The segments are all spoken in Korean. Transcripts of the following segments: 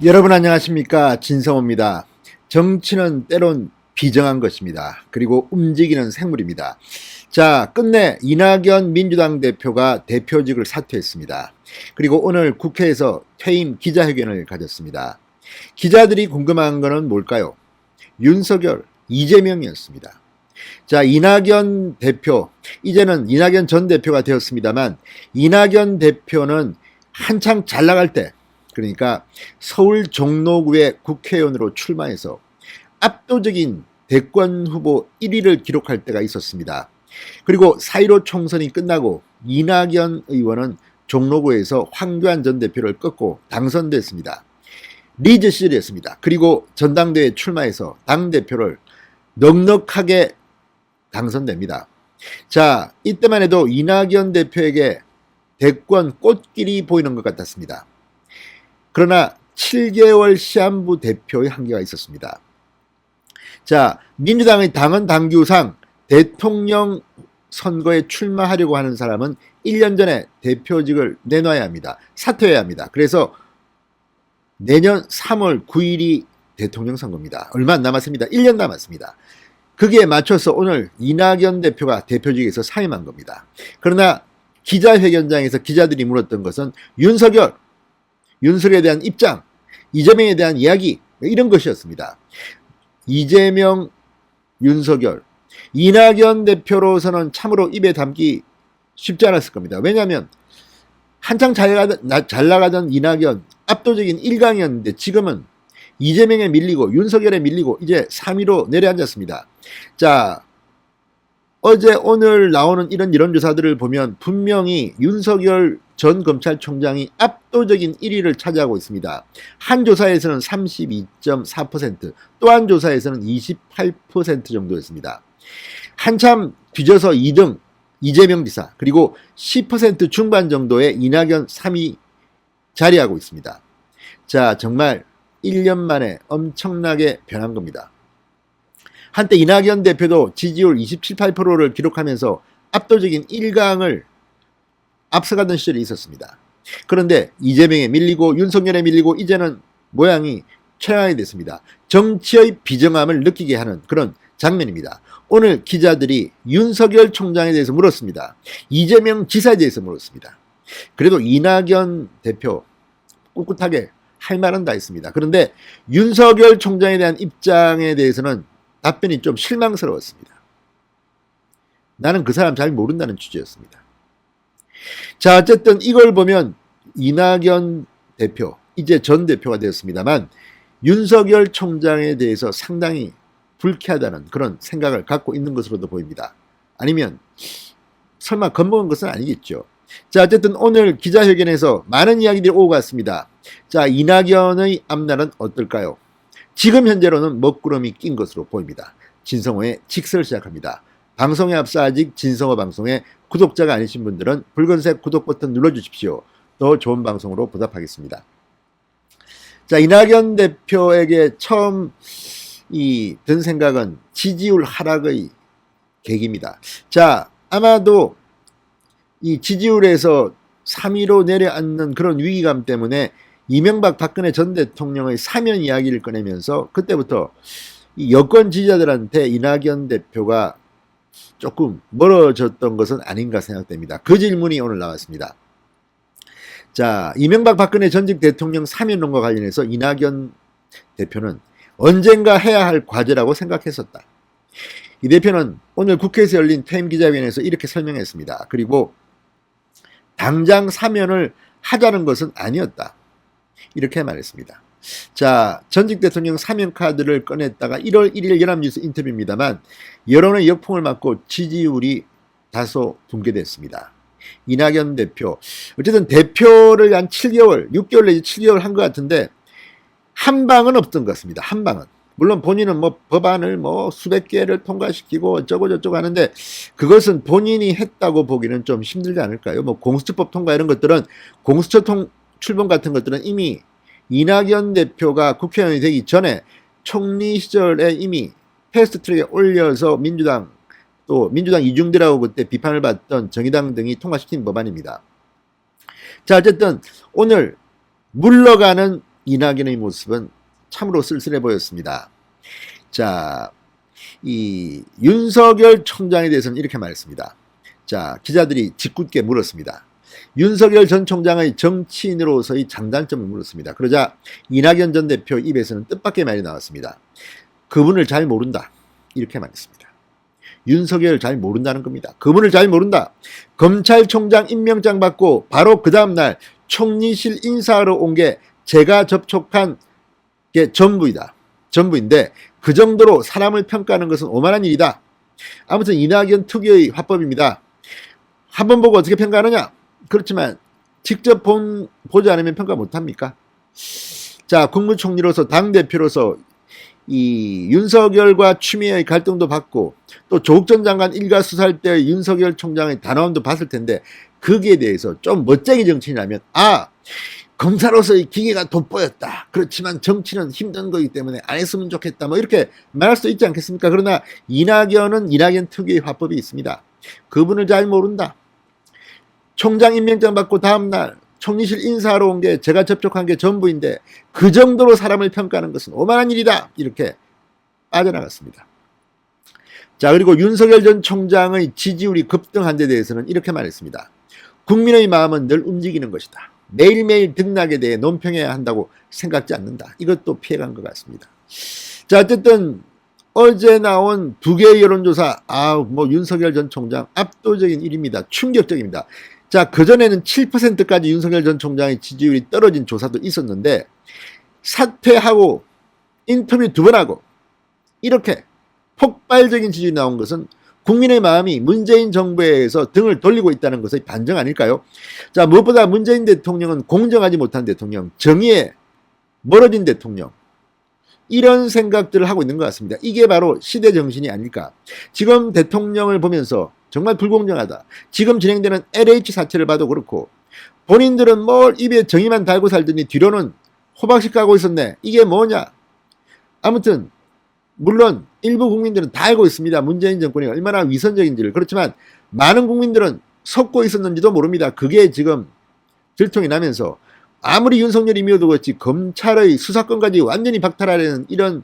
여러분 안녕하십니까, 진성호입니다. 정치는 때론 비정한 것입니다. 그리고 움직이는 생물입니다. 자, 끝내 이낙연 민주당 대표가 대표직을 사퇴했습니다. 그리고 오늘 국회에서 퇴임 기자회견을 가졌습니다. 기자들이 궁금한 것은 뭘까요? 윤석열, 이재명이었습니다. 자, 이낙연 대표, 이제는 이낙연 전 대표가 되었습니다만, 이낙연 대표는 한창 잘 나갈 때, 그러니까 서울 종로구의 국회의원으로 출마해서 압도적인 대권 후보 1위를 기록할 때가 있었습니다. 그리고 4.15 총선이 끝나고 이낙연 의원은 종로구에서 황교안 전 대표를 꺾고 당선됐습니다. 리즈 시절이었습니다. 그리고 전당대회에 출마해서 당대표를 넉넉하게 당선됩니다. 자, 이때만 해도 이낙연 대표에게 대권 꽃길이 보이는 것 같았습니다. 그러나 7개월 시한부 대표의 한계가 있었습니다. 자, 민주당의 당헌 당규상 대통령 선거에 출마하려고 하는 사람은 1년 전에 대표직을 내놔야 합니다. 사퇴해야 합니다. 그래서 내년 3월 9일이 대통령 선거입니다. 얼마 안 남았습니다. 1년 남았습니다. 거기에 맞춰서 오늘 이낙연 대표가 대표직에서 사임한 겁니다. 그러나 기자회견장에서 기자들이 물었던 것은 윤석열에 대한 입장, 이재명에 대한 이야기, 이런 것이었습니다. 이재명, 윤석열, 이낙연 대표로서는 참으로 입에 담기 쉽지 않았을 겁니다. 왜냐하면 한창 잘 나가던 이낙연, 압도적인 1강이었는데 지금은 이재명에 밀리고 윤석열에 밀리고 이제 3위로 내려앉았습니다. 자, 어제 오늘 나오는 이런 여론조사들을 보면 분명히 윤석열 전 검찰총장이 압도적인 1위를 차지하고 있습니다. 한 조사에서는 32.4%, 또 한 조사에서는 28% 정도였습니다. 한참 뒤져서 2등 이재명 지사, 그리고 10% 중반 정도의 이낙연 3위 자리하고 있습니다. 자, 정말 1년 만에 엄청나게 변한 겁니다. 한때 이낙연 대표도 지지율 27, 8%를 기록하면서 압도적인 1강을 앞서가던 시절이 있었습니다. 그런데 이재명에 밀리고 윤석열에 밀리고 이제는 모양이 최악이 됐습니다. 정치의 비정함을 느끼게 하는 그런 장면입니다. 오늘 기자들이 윤석열 총장에 대해서 물었습니다. 이재명 지사에 대해서 물었습니다. 그래도 이낙연 대표 꿋꿋하게 할 말은 다 있습니다. 그런데 윤석열 총장에 대한 입장에 대해서는 답변이 좀 실망스러웠습니다. 나는 그 사람 잘 모른다는 취지였습니다. 자, 어쨌든 이걸 보면 이낙연 대표, 이제 전 대표가 되었습니다만 윤석열 총장에 대해서 상당히 불쾌하다는 그런 생각을 갖고 있는 것으로도 보입니다. 아니면 설마 겁먹은 것은 아니겠죠. 자, 어쨌든 오늘 기자회견에서 많은 이야기들이 오고 갔습니다. 자, 이낙연의 앞날은 어떨까요? 지금 현재로는 먹구름이 낀 것으로 보입니다. 진성호의 직설 시작합니다. 방송에 앞서 아직 진성호 방송에 구독자가 아니신 분들은 붉은색 구독 버튼 눌러주십시오. 더 좋은 방송으로 보답하겠습니다. 자, 이낙연 대표에게 처음 든 생각은 지지율 하락의 계기입니다. 자, 아마도 이 지지율에서 3위로 내려앉는 그런 위기감 때문에 이명박 박근혜 전 대통령의 사면 이야기를 꺼내면서 그때부터 이 여권 지지자들한테 이낙연 대표가 조금 멀어졌던 것은 아닌가 생각됩니다. 그 질문이 오늘 나왔습니다. 자, 이명박 박근혜 전직 대통령 사면론과 관련해서 이낙연 대표는 언젠가 해야 할 과제라고 생각했었다. 이 대표는 오늘 국회에서 열린 퇴임 기자회견에서 이렇게 설명했습니다. 그리고 당장 사면을 하자는 것은 아니었다. 이렇게 말했습니다. 자, 전직 대통령 사면 카드를 꺼냈다가 1월 1일 연합뉴스 인터뷰입니다만 여론의 역풍을 맞고 지지율이 다소 붕괴됐습니다. 이낙연 대표, 어쨌든 대표를 한 7개월, 6개월 내지 7개월 한 것 같은데 한 방은 없던 것 같습니다. 한 방은. 물론 본인은 뭐 법안을 뭐 수백 개를 통과시키고 어쩌고 저쩌고 하는데 그것은 본인이 했다고 보기는 좀 힘들지 않을까요? 뭐 공수처법 통과 이런 것들은 공수처 출범 같은 것들은 이미 이낙연 대표가 국회의원이 되기 전에 총리 시절에 이미 패스트트랙에 올려서 민주당 이중대라고 그때 비판을 받던 정의당 등이 통과시킨 법안입니다. 자, 어쨌든 오늘 물러가는 이낙연의 모습은 참으로 쓸쓸해 보였습니다. 자, 이 윤석열 총장에 대해서는 이렇게 말했습니다. 자, 기자들이 짓궂게 물었습니다. 윤석열 전 총장의 정치인으로서의 장단점을 물었습니다. 그러자 이낙연 전 대표 입에서는 뜻밖의 말이 나왔습니다. 그분을 잘 모른다. 이렇게 말했습니다. 윤석열 잘 모른다는 겁니다. 그분을 잘 모른다. 검찰총장 임명장 받고 바로 그 다음날 총리실 인사하러 온 게 제가 접촉한 게 전부인데 그 정도로 사람을 평가하는 것은 오만한 일이다. 아무튼 이낙연 특유의 화법입니다. 한번 보고 어떻게 평가하느냐? 그렇지만 직접 보지 않으면 평가 못합니까? 자, 국무총리로서 당대표로서 이 윤석열과 추미애의 갈등도 봤고 또 조국 전 장관 일가 수사할 때의 윤석열 총장의 단호함도 봤을 텐데 거기에 대해서 좀 멋쟁이 정치인이라면 검사로서의 기계가 돋보였다. 그렇지만 정치는 힘든 거기 때문에 안 했으면 좋겠다. 뭐 이렇게 말할 수도 있지 않겠습니까? 그러나 이낙연은 이낙연 특유의 화법이 있습니다. 그분을 잘 모른다. 총장 임명장 받고 다음날 총리실 인사하러 온 게 제가 접촉한 게 전부인데 그 정도로 사람을 평가하는 것은 오만한 일이다. 이렇게 빠져나갔습니다. 자, 그리고 윤석열 전 총장의 지지율이 급등한 데 대해서는 이렇게 말했습니다. 국민의 마음은 늘 움직이는 것이다. 매일매일 등락에 대해 논평해야 한다고 생각지 않는다. 이것도 피해간 것 같습니다. 자, 어쨌든 어제 나온 두 개의 여론조사, 윤석열 전 총장 압도적인 일입니다. 충격적입니다. 자, 그전에는 7%까지 윤석열 전 총장의 지지율이 떨어진 조사도 있었는데 사퇴하고 인터뷰 2번 하고 이렇게 폭발적인 지지율이 나온 것은 국민의 마음이 문재인 정부에 의해서 등을 돌리고 있다는 것의 반증 아닐까요? 자, 무엇보다 문재인 대통령은 공정하지 못한 대통령, 정의에 멀어진 대통령, 이런 생각들을 하고 있는 것 같습니다. 이게 바로 시대 정신이 아닐까. 지금 대통령을 보면서 정말 불공정하다. 지금 진행되는 LH 사태를 봐도 그렇고 본인들은 뭘 입에 정의만 달고 살더니 뒤로는 호박씨 까고 있었네. 이게 뭐냐. 아무튼 물론 일부 국민들은 다 알고 있습니다. 문재인 정권이 얼마나 위선적인지를. 그렇지만 많은 국민들은 속고 있었는지도 모릅니다. 그게 지금 들통이 나면서 아무리 윤석열이 미워두겠지 검찰의 수사권까지 완전히 박탈하려는 이런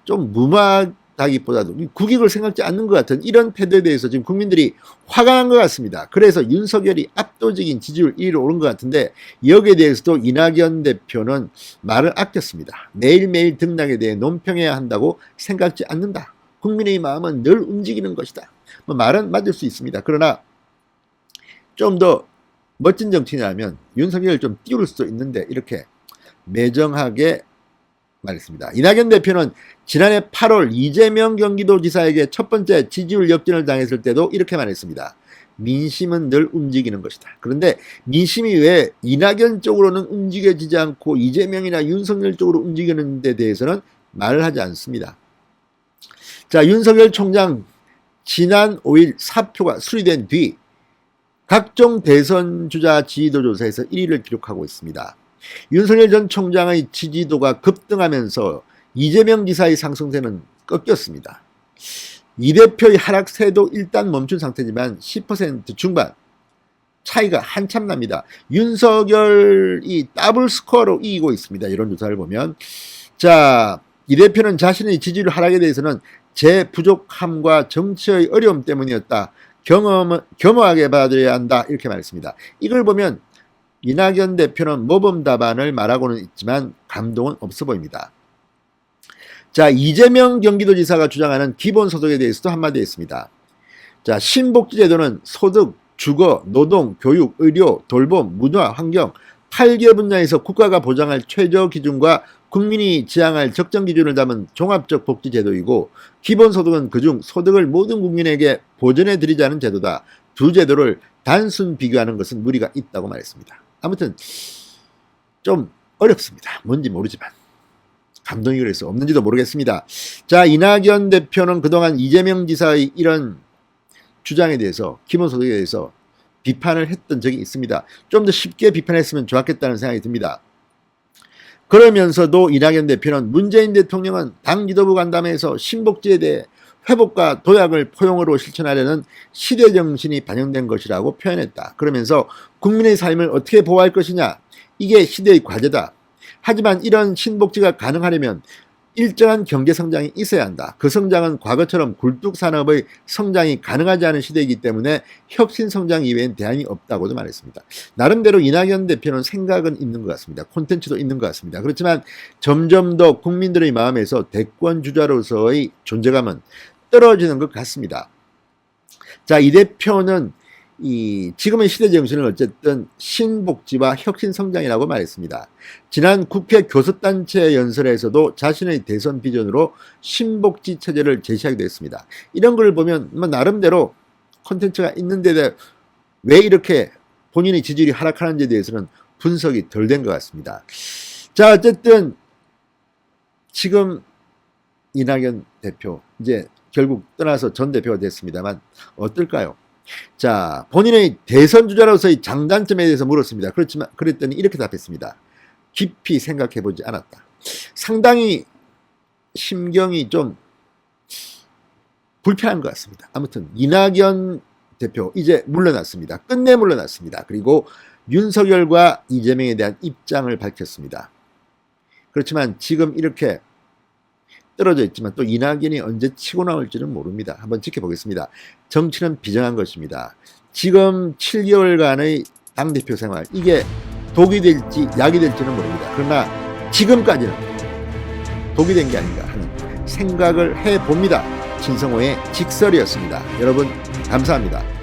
좀 무마하기보다도 국익을 생각지 않는 것 같은 이런 태도에 대해서 지금 국민들이 화가 난 것 같습니다. 그래서 윤석열이 압도적인 지지율 1위로 오른 것 같은데 여기에 대해서도 이낙연 대표는 말을 아꼈습니다. 매일매일 등락에 대해 논평해야 한다고 생각지 않는다. 국민의 마음은 늘 움직이는 것이다. 뭐 말은 맞을 수 있습니다. 그러나 좀 더 멋진 정치인이라면 윤석열을 좀 띄울 수도 있는데 이렇게 매정하게 말했습니다. 이낙연 대표는 지난해 8월 이재명 경기도지사에게 첫 번째 지지율 역전을 당했을 때도 이렇게 말했습니다. 민심은 늘 움직이는 것이다. 그런데 민심이 왜 이낙연 쪽으로는 움직여지지 않고 이재명이나 윤석열 쪽으로 움직이는 데 대해서는 말을 하지 않습니다. 자, 윤석열 총장 지난 5일 사표가 수리된 뒤 각종 대선 주자 지지도 조사에서 1위를 기록하고 있습니다. 윤석열 전 총장의 지지도가 급등하면서 이재명 지사의 상승세는 꺾였습니다. 이 대표의 하락세도 일단 멈춘 상태지만 10% 중반 차이가 한참 납니다. 윤석열이 더블 스코어로 이기고 있습니다. 이런 조사를 보면. 자, 이 대표는 자신의 지지율 하락에 대해서는 제 부족함과 정치의 어려움 때문이었다. 겸허하게 받아들여야 한다. 이렇게 말했습니다. 이걸 보면 이낙연 대표는 모범 답안을 말하고는 있지만 감동은 없어 보입니다. 자, 이재명 경기도지사가 주장하는 기본소득에 대해서도 한마디 했습니다. 자, 신복지제도는 소득, 주거, 노동, 교육, 의료, 돌봄, 문화, 환경 8개 분야에서 국가가 보장할 최저 기준과 국민이 지향할 적정 기준을 담은 종합적 복지제도이고 기본소득은 그중 소득을 모든 국민에게 보전해드리자는 제도다. 두 제도를 단순 비교하는 것은 무리가 있다고 말했습니다. 아무튼 좀 어렵습니다. 뭔지 모르지만 감동이 그래서 없는지도 모르겠습니다. 자, 이낙연 대표는 그동안 이재명 지사의 이런 주장에 대해서 기본소득에 대해서 비판을 했던 적이 있습니다. 좀 더 쉽게 비판했으면 좋았겠다는 생각이 듭니다. 그러면서도 이낙연 대표는 문재인 대통령은 당 지도부 간담회에서 신복지에 대해 회복과 도약을 포용으로 실천하려는 시대정신이 반영된 것이라고 표현했다. 그러면서 국민의 삶을 어떻게 보호할 것이냐, 이게 시대의 과제다. 하지만 이런 신복지가 가능하려면 일정한 경제 성장이 있어야 한다. 그 성장은 과거처럼 굴뚝 산업의 성장이 가능하지 않은 시대이기 때문에 혁신 성장 이외엔 대안이 없다고도 말했습니다. 나름대로 이낙연 대표는 생각은 있는 것 같습니다. 콘텐츠도 있는 것 같습니다. 그렇지만 점점 더 국민들의 마음에서 대권 주자로서의 존재감은 떨어지는 것 같습니다. 자, 이 대표는 지금의 시대 정신은 어쨌든 신복지와 혁신성장이라고 말했습니다. 지난 국회 교섭단체 연설에서도 자신의 대선 비전으로 신복지 체제를 제시하기도 했습니다. 이런 걸 보면 나름대로 콘텐츠가 있는데 왜 이렇게 본인의 지지율이 하락하는지에 대해서는 분석이 덜 된 것 같습니다. 자, 어쨌든 지금 이낙연 대표 이제 결국 떠나서 전 대표가 됐습니다만 어떨까요? 자, 본인의 대선 주자로서의 장단점에 대해서 물었습니다. 그랬더니 이렇게 답했습니다. 깊이 생각해보지 않았다. 상당히 심경이 좀 불편한 것 같습니다. 아무튼 이낙연 대표 이제 물러났습니다. 끝내 물러났습니다. 그리고 윤석열과 이재명에 대한 입장을 밝혔습니다. 그렇지만 지금 이렇게 떨어져 있지만 또 이낙연이 언제 치고 나올지는 모릅니다. 한번 지켜보겠습니다. 정치는 비정한 것입니다. 지금 7개월간의 당대표 생활, 이게 독이 될지 약이 될지는 모릅니다. 그러나 지금까지는 독이 된 게 아닌가 하는 생각을 해봅니다. 진성호의 직설이었습니다. 여러분 감사합니다.